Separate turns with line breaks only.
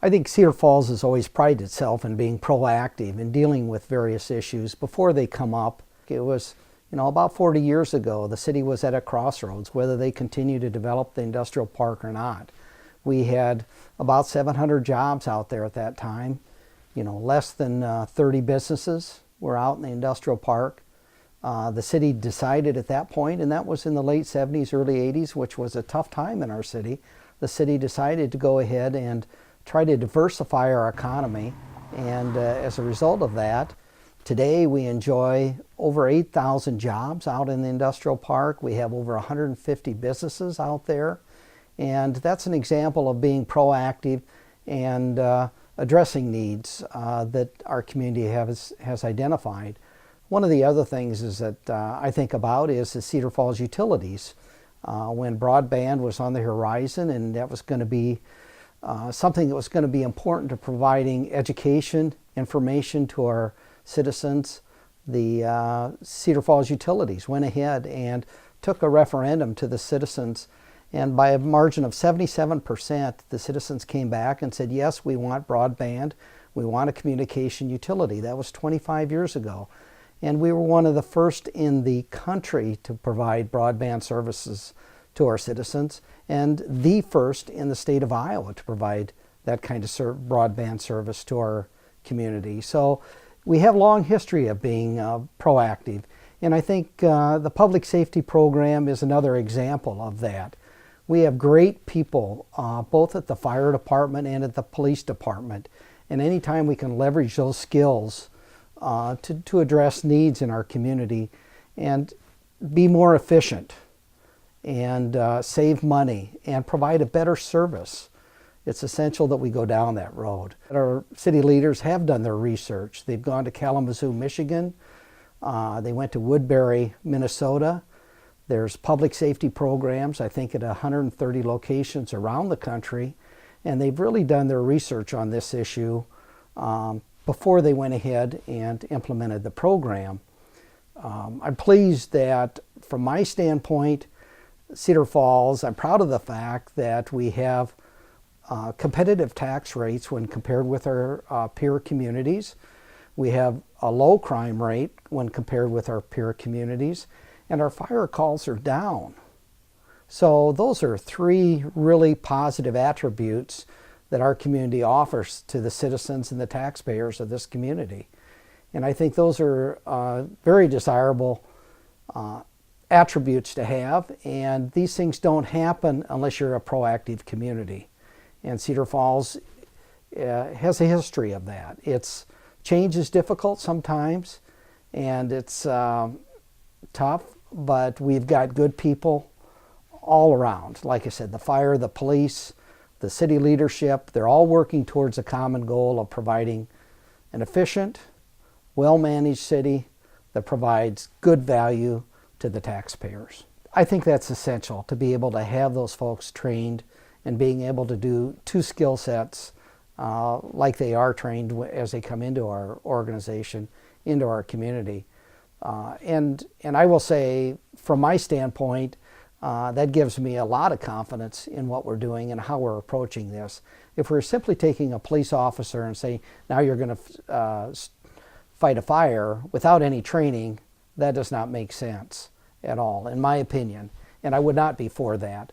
I think Cedar Falls has always prided itself in being proactive in dealing with various issues before they come up. It was, about 40 years ago, the city was at a crossroads, whether they continue to develop the industrial park or not. We had about 700 jobs out there at that time. Less than 30 businesses were out in the industrial park. The city decided at that point, and that was in the late 70s, early 80s, which was a tough time in our city. The city decided to go ahead and try to diversify our economy, and as a result of that, today we enjoy over 8,000 jobs out in the industrial park. We have over 150 businesses out there, and that's an example of being proactive and addressing needs that our community has identified. One of the other things is that I think about is the Cedar Falls utilities. When broadband was on the horizon, and that was going to be something that was going to be important to providing education, information to our citizens, the Cedar Falls utilities went ahead and took a referendum to the citizens, and by a margin of 77%, the citizens came back and said, yes, we want broadband, we want a communication utility. That was 25 years ago. And we were one of the first in the country to provide broadband services to our citizens, and the first in the state of Iowa to provide that kind of broadband service to our community. So we have a long history of being proactive, and I think the public safety program is another example of that. We have great people both at the fire department and at the police department, and anytime we can leverage those skills to address needs in our community and be more efficient and save money and provide a better service, it's essential that we go down that road. Our city leaders have done their research. They've gone to Kalamazoo, Michigan. They went to Woodbury, Minnesota. There's public safety programs, I think, at 130 locations around the country, and they've really done their research on this issue before they went ahead and implemented the program. I'm pleased that, from my standpoint, Cedar Falls, I'm proud of the fact that we have competitive tax rates when compared with our peer communities. We have a low crime rate when compared with our peer communities, and our fire calls are down. So those are three really positive attributes that our community offers to the citizens and the taxpayers of this community. And I think those are very desirable attributes to have, and these things don't happen unless you're a proactive community. And Cedar Falls has a history of that. Change is difficult sometimes, and it's tough, but we've got good people all around. Like I said, the fire, the police, the city leadership, they're all working towards a common goal of providing an efficient, well-managed city that provides good value to the taxpayers. I think that's essential, to be able to have those folks trained and being able to do two skill sets like they are trained as they come into our organization, into our community. And I will say, from my standpoint, that gives me a lot of confidence in what we're doing and how we're approaching this. If we're simply taking a police officer and saying, now you're going to fight a fire without any training, that does not make sense at all, in my opinion. And I would not be for that.